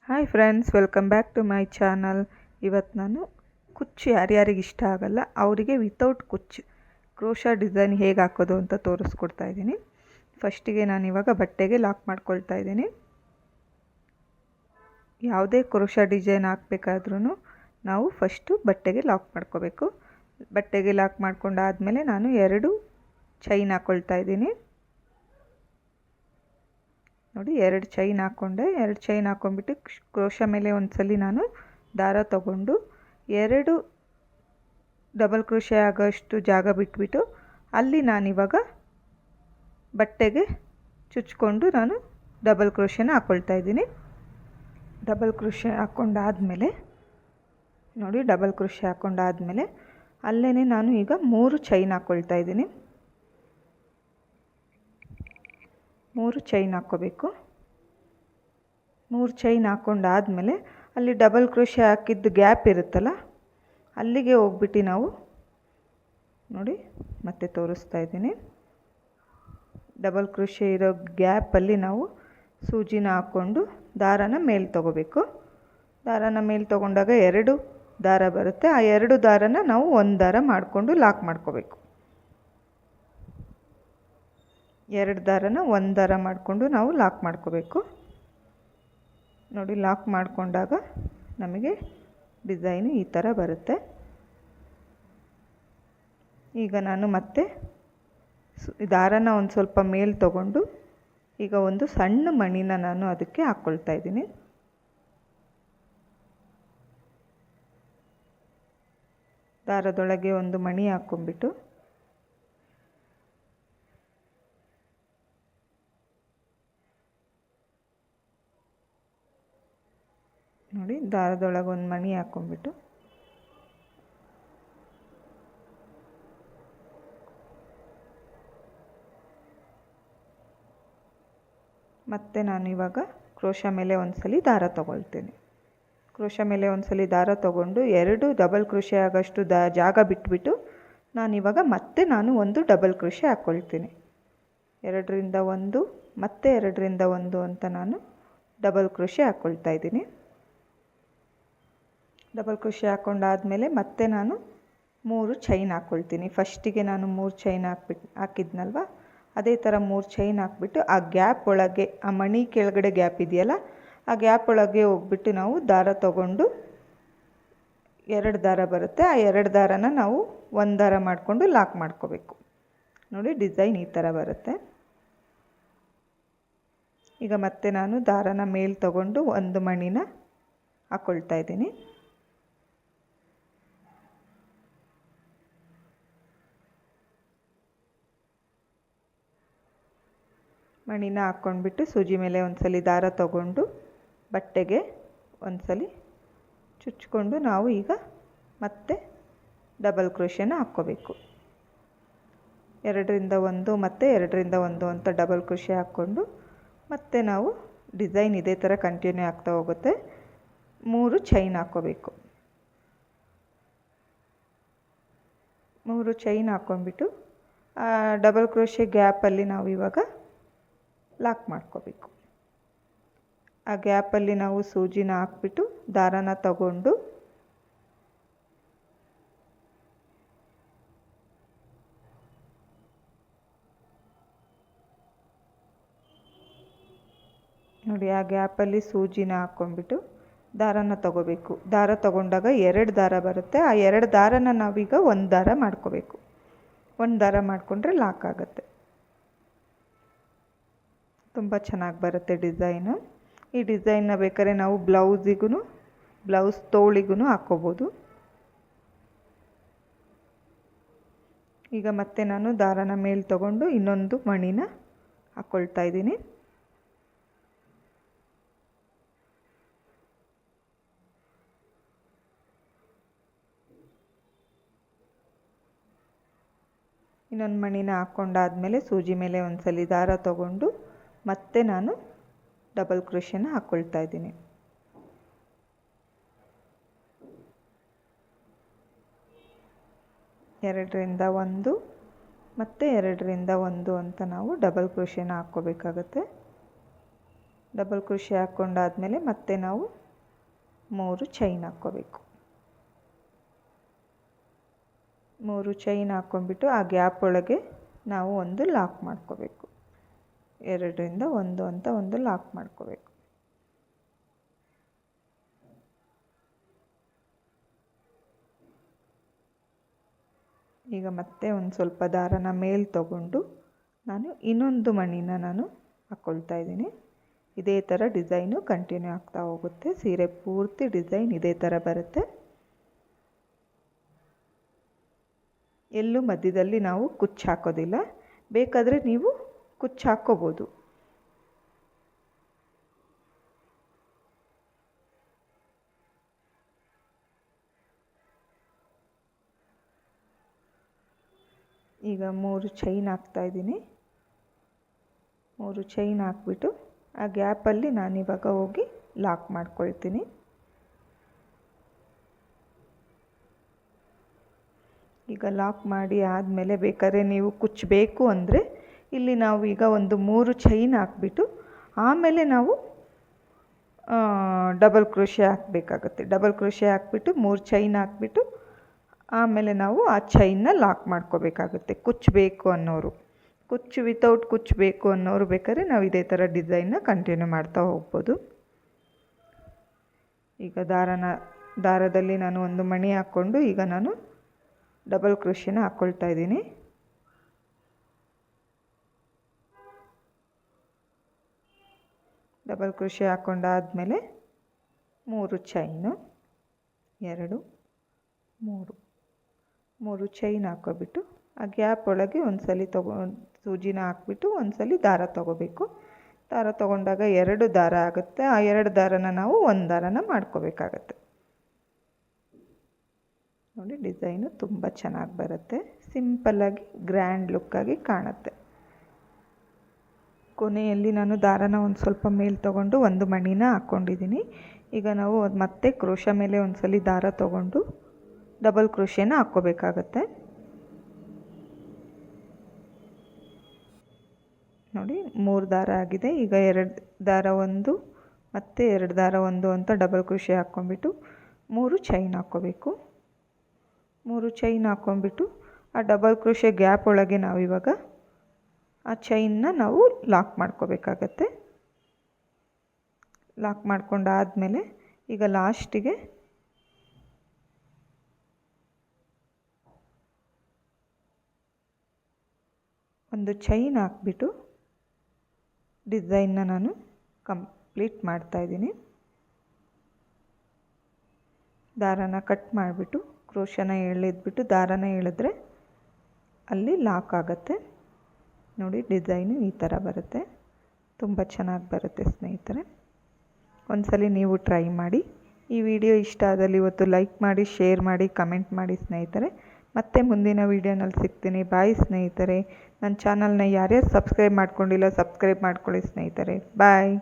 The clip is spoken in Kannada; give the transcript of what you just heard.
Hi friends, welcome back to my channel. ಇವತ್ತು ನಾನು ಕುಚ್ಚು ಯಾರ್ಯಾರಿಗೆ ಇಷ್ಟ ಆಗಲ್ಲ ಅವರಿಗೆ ವಿತೌಟ್ ಕುಚ್ಚು ಕ್ರೋಶಾ ಡಿಸೈನ್ ಹೇಗೆ ಹಾಕೋದು ಅಂತ ತೋರಿಸ್ಕೊಡ್ತಾ ಇದ್ದೀನಿ. ಫಸ್ಟಿಗೆ ನಾನು ಇವಾಗ ಬಟ್ಟೆಗೆ ಲಾಕ್ ಮಾಡ್ಕೊಳ್ತಾ ಇದ್ದೀನಿ. ಯಾವುದೇ ಕ್ರೋಶಾ ಡಿಸೈನ್ ಹಾಕಬೇಕಾದ್ರೂ ನಾವು ಫಸ್ಟು ಬಟ್ಟೆಗೆ ಲಾಕ್ ಮಾಡ್ಕೋಬೇಕು. ಬಟ್ಟೆಗೆ ಲಾಕ್ ಮಾಡ್ಕೊಂಡಾದಮೇಲೆ ನಾನು 2 ಚೈನ್ ಹಾಕ್ಕೊಳ್ತಾ ಇದ್ದೀನಿ. ನೋಡಿ, 2 ಚೈನ್ ಹಾಕ್ಕೊಂಡೆ. 2 ಚೈನ್ ಹಾಕ್ಕೊಂಡ್ಬಿಟ್ಟು ಕ್ರೋಶಾ ಮೇಲೆ ಒಂದ್ಸಲಿ ನಾನು ದಾರ ತಗೊಂಡು 2 ಡಬಲ್ ಕ್ರೋಶೆ ಆಗೋಷ್ಟು ಜಾಗ ಬಿಟ್ಬಿಟ್ಟು ಅಲ್ಲಿ ನಾನಿವಾಗ ಬಟ್ಟೆಗೆ ಚುಚ್ಕೊಂಡು ನಾನು ಡಬಲ್ ಕ್ರೋಶೆನ ಹಾಕ್ಕೊಳ್ತಾ ಇದ್ದೀನಿ. ಡಬಲ್ ಕ್ರೋಶೆ ಹಾಕ್ಕೊಂಡಾದಮೇಲೆ ನೋಡಿ, ಡಬಲ್ ಕ್ರೋಶೆ ಹಾಕ್ಕೊಂಡಾದಮೇಲೆ ಅಲ್ಲೇ ನಾನು ಈಗ 3 ಚೈನ್ ಹಾಕ್ಕೊಳ್ತಾ ಇದ್ದೀನಿ. 3 ಚೈನ್ ಹಾಕ್ಕೋಬೇಕು. 3 ಚೈನ್ ಹಾಕ್ಕೊಂಡಾದಮೇಲೆ ಅಲ್ಲಿ ಡಬಲ್ ಕ್ರೋಶೆ ಹಾಕಿದ್ದು ಗ್ಯಾಪ್ ಇರುತ್ತಲ್ಲ, ಅಲ್ಲಿಗೆ ಹೋಗ್ಬಿಟ್ಟು ನಾವು ನೋಡಿ ಮತ್ತೆ ತೋರಿಸ್ತಾ ಇದ್ದೀನಿ. ಡಬಲ್ ಕ್ರೋಶೆ ಇರೋ ಗ್ಯಾಪಲ್ಲಿ ನಾವು ಸೂಜಿನ ಹಾಕ್ಕೊಂಡು ದಾರನ ಮೇಲೆ ತೊಗೋಬೇಕು. ದಾರನ ಮೇಲೆ ತೊಗೊಂಡಾಗ 2 ದಾರ ಬರುತ್ತೆ. ಆ 2 ದಾರನ ನಾವು ಒಂದು ದಾರ ಮಾಡಿಕೊಂಡು ಲಾಕ್ ಮಾಡ್ಕೋಬೇಕು. 2 ದಾರನ ಒಂದು ದಾರ ಮಾಡಿಕೊಂಡು ನಾವು ಲಾಕ್ ಮಾಡ್ಕೋಬೇಕು. ನೋಡಿ, ಲಾಕ್ ಮಾಡಿಕೊಂಡಾಗ ನಮಗೆ ಡಿಸೈನು ಈ ಥರ ಬರುತ್ತೆ. ಈಗ ನಾನು ಮತ್ತೆ ದಾರನ ಒಂದು ಸ್ವಲ್ಪ ಮೇಲೆ ತಗೊಂಡು ಈಗ ಒಂದು ಸಣ್ಣ ಮಣಿನ ನಾನು ಅದಕ್ಕೆ ಹಾಕ್ಕೊಳ್ತಾ ಇದ್ದೀನಿ. ದಾರದೊಳಗೆ ಒಂದು ಮಣಿ ಹಾಕ್ಕೊಂಬಿಟ್ಟು ನೋಡಿ, ದಾರದೊಳಗೆ ಒಂದು ಮಣಿ ಹಾಕ್ಕೊಂಬಿಟ್ಟು ಮತ್ತೆ ನಾನು ಇವಾಗ ಕ್ರೋಶಾ ಮೇಲೆ ಒಂದ್ಸಲಿ ದಾರ ತೊಗೊಳ್ತೇನೆ. ಕ್ರೋಶಾ ಮೇಲೆ ಒಂದ್ಸಲಿ ದಾರ ತೊಗೊಂಡು 2 ಡಬಲ್ ಕ್ರೋಶೆ ಆಗೋಷ್ಟು ಜಾಗ ಬಿಟ್ಬಿಟ್ಟು ನಾನಿವಾಗ ಮತ್ತೆ ಒಂದು ಡಬಲ್ ಕ್ರೋಶೆ ಹಾಕ್ಕೊಳ್ತೀನಿ. 2ರಿಂದ 1 ಮತ್ತೆ 2ರಿಂದ 1 ಅಂತ ನಾನು ಡಬಲ್ ಕ್ರೋಶೆ ಹಾಕ್ಕೊಳ್ತಾ ಇದ್ದೀನಿ. ಡಬಲ್ ಕ್ರೋಶೆ ಹಾಕ್ಕೊಂಡಾದಮೇಲೆ ಮತ್ತೆ ನಾನು 3 ಚೈನ್ ಹಾಕ್ಕೊಳ್ತೀನಿ. ಫಸ್ಟಿಗೆ ನಾನು 3 ಚೈನ್ ಹಾಕಿದ್ನಲ್ವ, ಅದೇ ಥರ 3 ಚೈನ್ ಹಾಕ್ಬಿಟ್ಟು ಆ ಗ್ಯಾಪ್ ಒಳಗೆ, ಆ ಮಣಿ ಕೆಳಗಡೆ ಗ್ಯಾಪ್ ಇದೆಯಲ್ಲ, ಆ ಗ್ಯಾಪ್ ಒಳಗೆ ಹೋಗ್ಬಿಟ್ಟು ನಾವು ದಾರ ತಗೊಂಡು 2 ದಾರ ಬರುತ್ತೆ. ಆ 2 ದಾರನ ನಾವು ಒಂದು ದಾರ ಮಾಡಿಕೊಂಡು ಲಾಕ್ ಮಾಡ್ಕೋಬೇಕು. ನೋಡಿ, ಡಿಸೈನ್ ಈ ಥರ ಬರುತ್ತೆ. ಈಗ ಮತ್ತೆ ನಾನು ದಾರನ ಮೇಲೆ ತಗೊಂಡು ಒಂದು ಮಣಿನ ಹಾಕ್ಕೊಳ್ತಾ ಇದ್ದೀನಿ. ಮಣಿನ ಹಾಕ್ಕೊಂಡ್ಬಿಟ್ಟು ಸೂಜಿ ಮೇಲೆ ಒಂದ್ಸಲಿ ದಾರ ತಗೊಂಡು ಬಟ್ಟೆಗೆ ಒಂದ್ಸಲಿ ಚುಚ್ಕೊಂಡು ನಾವು ಈಗ ಮತ್ತೆ ಡಬಲ್ ಕ್ರೋಶೆನ ಹಾಕ್ಕೋಬೇಕು. 2ರಿಂದ 1 ಮತ್ತು 2ರಿಂದ 1 ಅಂತ ಡಬಲ್ ಕ್ರೋಶೆ ಹಾಕ್ಕೊಂಡು ಮತ್ತೆ ನಾವು ಡಿಸೈನ್ ಇದೇ ಥರ ಕಂಟಿನ್ಯೂ ಆಗ್ತಾ ಹೋಗುತ್ತೆ. 3 ಚೈನ್ ಹಾಕ್ಕೋಬೇಕು. 3 ಚೈನ್ ಹಾಕ್ಕೊಂಡ್ಬಿಟ್ಟು ಡಬಲ್ ಕ್ರೋಶೆ ಗ್ಯಾಪಲ್ಲಿ ನಾವು ಇವಾಗ ಲಾಕ್ ಮಾಡ್ಕೋಬೇಕು. ಆ ಗ್ಯಾಪಲ್ಲಿ ನಾವು ಸೂಜಿನ ಹಾಕ್ಬಿಟ್ಟು ದಾರನ ತಗೊಂಡು ನೋಡಿ, ಆ ಗ್ಯಾಪಲ್ಲಿ ಸೂಜಿನ ಹಾಕ್ಕೊಂಡ್ಬಿಟ್ಟು ದಾರನ ತಗೋಬೇಕು. ದಾರ ತಗೊಂಡಾಗ 2 ದಾರ ಬರುತ್ತೆ. ಆ 2 ದಾರನ ನಾವೀಗ ಒಂದು ದಾರ ಮಾಡ್ಕೋಬೇಕು. ಒಂದು ದಾರ ಮಾಡಿಕೊಂಡ್ರೆ ಲಾಕ್ ಆಗುತ್ತೆ. ತುಂಬ ಚೆನ್ನಾಗಿ ಬರುತ್ತೆ ಡಿಸೈನು. ಈ ಡಿಸೈನ್ನ ಬೇಕಾದ್ರೆ ನಾವು ಬ್ಲೌಸ್ ತೋಳಿಗೂ ಹಾಕ್ಕೋಬೋದು. ಈಗ ಮತ್ತೆ ನಾನು ದಾರನ ಮೇಲೆ ತಗೊಂಡು ಇನ್ನೊಂದು ಮಣಿನ ಹಾಕ್ಕೊಳ್ತಾ ಇದ್ದೀನಿ. ಇನ್ನೊಂದು ಮಣಿನ ಹಾಕ್ಕೊಂಡಾದಮೇಲೆ ಸೂಜಿ ಮೇಲೆ ಒಂದ್ಸಲಿ ದಾರ ತಗೊಂಡು ಮತ್ತೆ ನಾನು ಡಬಲ್ ಕ್ರೋಶೆನ ಹಾಕ್ಕೊಳ್ತಾ ಇದ್ದೀನಿ. ಎರಡರಿಂದ 1 ಮತ್ತು 2ರಿಂದ 1 ಅಂತ ನಾವು ಡಬಲ್ ಕ್ರೋಶೆನ ಹಾಕ್ಕೋಬೇಕಾಗತ್ತೆ. ಡಬಲ್ ಕ್ರೋಶೆ ಹಾಕ್ಕೊಂಡಾದಮೇಲೆ ಮತ್ತೆ ನಾವು 3 ಚೈನ್ ಹಾಕ್ಕೋಬೇಕು. 3 ಚೈನ್ ಹಾಕ್ಕೊಂಡ್ಬಿಟ್ಟು ಆ ಗ್ಯಾಪ್ ಒಳಗೆ ನಾವು ಒಂದು ಲಾಕ್ ಮಾಡ್ಕೋಬೇಕು. 2ರಿಂದ 1 ಅಂತ ಒಂದು ಲಾಕ್ ಮಾಡ್ಕೋಬೇಕು. ಈಗ ಮತ್ತೆ ಒಂದು ಸ್ವಲ್ಪ ದಾರನ ಮೇಲೆ ತಗೊಂಡು ನಾನು ಇನ್ನೊಂದು ಮಣಿನ ನಾನು ಹಾಕ್ಕೊಳ್ತಾ ಇದ್ದೀನಿ. ಇದೇ ಥರ ಡಿಸೈನು ಕಂಟಿನ್ಯೂ ಆಗ್ತಾ ಹೋಗುತ್ತೆ. ಸೀರೆ ಪೂರ್ತಿ ಡಿಸೈನ್ ಇದೇ ಥರ ಬರುತ್ತೆ. ಎಲ್ಲೂ ಮಧ್ಯದಲ್ಲಿ ನಾವು ಕುಚ್ಚು ಹಾಕೋದಿಲ್ಲ. ಬೇಕಾದರೆ ನೀವು ಕುಚ್ಚು ಹಾಕ್ಕೋಬೋದು. ಈಗ 3 ಚೈನ್ ಹಾಕ್ತಾಯಿದ್ದೀನಿ. 3 ಚೈನ್ ಹಾಕ್ಬಿಟ್ಟು ಆ ಗ್ಯಾಪಲ್ಲಿ ನಾನಿವಾಗ ಹೋಗಿ ಲಾಕ್ ಮಾಡ್ಕೊಳ್ತೀನಿ. ಈಗ ಲಾಕ್ ಮಾಡಿ ಆದಮೇಲೆ ಬೇಕಾದ್ರೆ ನೀವು ಕುಚ್ಚಬೇಕು ಅಂದರೆ ಇಲ್ಲಿ ನಾವು ಈಗ ಒಂದು 3 ಚೈನ್ ಹಾಕ್ಬಿಟ್ಟು ಆಮೇಲೆ ನಾವು ಡಬಲ್ ಕ್ರೋಶೆ ಹಾಕಬೇಕಾಗತ್ತೆ. ಡಬಲ್ ಕ್ರೋಶೆ ಹಾಕ್ಬಿಟ್ಟು 3 ಚೈನ್ ಹಾಕ್ಬಿಟ್ಟು ಆಮೇಲೆ ನಾವು ಆ ಚೈನ್ನ ಲಾಕ್ ಮಾಡ್ಕೋಬೇಕಾಗುತ್ತೆ. ಕುಚ್ಚು ಬೇಕು ಅನ್ನೋರು, ಕುಚ್ಚು ವಿತೌಟ್ ಕುಚ್ಚು ಬೇಕು ಅನ್ನೋರು ಬೇಕಾದ್ರೆ ನಾವು ಇದೇ ಥರ ಡಿಸೈನ್ನ ಕಂಟಿನ್ಯೂ ಮಾಡ್ತಾ ಹೋಗ್ಬೋದು. ಈಗ ದಾರದಲ್ಲಿ ನಾನು ಒಂದು ಮಣಿ ಹಾಕ್ಕೊಂಡು ಈಗ ನಾನು ಡಬಲ್ ಕ್ರೋಶೆನ ಹಾಕ್ಕೊಳ್ತಾ ಇದ್ದೀನಿ. ಡಬಲ್ ಕ್ರೋಶೆ ಹಾಕ್ಕೊಂಡಾದಮೇಲೆ 3 ಚೈನು, 2, 3 ಚೈನ್ ಹಾಕ್ಕೊಬಿಟ್ಟು ಆ ಗ್ಯಾಪ್ ಒಳಗೆ ಒಂದು ಸಲ ಸೂಜಿನ ಹಾಕ್ಬಿಟ್ಟು ಒಂದು ಸಲ ದಾರ ತೊಗೋಬೇಕು. ದಾರ ತೊಗೊಂಡಾಗ 2 ದಾರ ಆಗುತ್ತೆ. ಆ 2 ದಾರನ ನಾವು ಒಂದು ದಾರನ ಮಾಡ್ಕೋಬೇಕಾಗತ್ತೆ. ನೋಡಿ, ಡಿಸೈನು ತುಂಬ ಚೆನ್ನಾಗಿ ಬರುತ್ತೆ. ಸಿಂಪಲ್ಲಾಗಿ ಗ್ರ್ಯಾಂಡ್ ಲುಕ್ಕಾಗಿ ಕಾಣುತ್ತೆ. ಕೊನೆಯಲ್ಲಿ ನಾನು ದಾರನ ಒಂದು ಸ್ವಲ್ಪ ಮೇಲೆ ತೊಗೊಂಡು ಒಂದು ಮಣಿನ ಹಾಕ್ಕೊಂಡಿದ್ದೀನಿ. ಈಗ ನಾವು ಮತ್ತೆ ಕ್ರೋಶ ಮೇಲೆ ಒಂದು ಸಲ ದಾರ ತೊಗೊಂಡು ಡಬಲ್ ಕ್ರೋಶೆನ ಹಾಕ್ಕೋಬೇಕಾಗತ್ತೆ. ನೋಡಿ, 3 ದಾರ ಆಗಿದೆ. ಈಗ 2 ದಾರ 1 ಮತ್ತು 2 ದಾರ 1 ಅಂತ ಡಬಲ್ ಕ್ರೋಶೆ ಹಾಕ್ಕೊಂಡ್ಬಿಟ್ಟು 3 ಚೈನ್ ಹಾಕ್ಕೋಬೇಕು. 3 ಚೈನ್ ಹಾಕ್ಕೊಂಡ್ಬಿಟ್ಟು ಆ ಡಬಲ್ ಕ್ರೋಶೆ ಗ್ಯಾಪ್ ಒಳಗೆ ನಾವಿವಾಗ ಆ ಚೈನ್ನ ನಾವು ಲಾಕ್ ಮಾಡ್ಕೋಬೇಕಾಗತ್ತೆ. ಲಾಕ್ ಮಾಡ್ಕೊಂಡಾದಮೇಲೆ ಈಗ ಲಾಸ್ಟಿಗೆ ಒಂದು ಚೈನ್ ಹಾಕ್ಬಿಟ್ಟು ಡಿಸೈನ್ನ ನಾನು ಕಂಪ್ಲೀಟ್ ಮಾಡ್ತಾಯಿದ್ದೀನಿ. ದಾರನ ಕಟ್ ಮಾಡಿಬಿಟ್ಟು ಕ್ರೋಶನ ಎಳೆದ್ಬಿಟ್ಟು ದಾರನ ಎಳೆದ್ರೆ ಅಲ್ಲಿ ಲಾಕ್ ಆಗುತ್ತೆ. ನೋಡಿ, ಡಿಸೈನು ಈ ಥರ ಬರುತ್ತೆ. ತುಂಬ ಚೆನ್ನಾಗಿ ಬರುತ್ತೆ ಸ್ನೇಹಿತರೆ. ಒಂದ್ಸಲಿ ನೀವು ಟ್ರೈ ಮಾಡಿ. ಈ ವಿಡಿಯೋ ಇಷ್ಟ ಆದಲ್ಲಿ ಇವತ್ತು ಲೈಕ್ ಮಾಡಿ, ಶೇರ್ ಮಾಡಿ, ಕಮೆಂಟ್ ಮಾಡಿ ಸ್ನೇಹಿತರೆ. ಮತ್ತೆ ಮುಂದಿನ ವೀಡಿಯೋನಲ್ಲಿ ಸಿಗ್ತೀನಿ. ಬಾಯ್ ಸ್ನೇಹಿತರೆ. ನನ್ನ ಚಾನಲ್ನ ಯಾರ್ಯಾರು ಸಬ್ಸ್ಕ್ರೈಬ್ ಮಾಡ್ಕೊಂಡಿಲ್ಲ ಸಬ್ಸ್ಕ್ರೈಬ್ ಮಾಡ್ಕೊಳ್ಳಿ ಸ್ನೇಹಿತರೆ. ಬಾಯ್.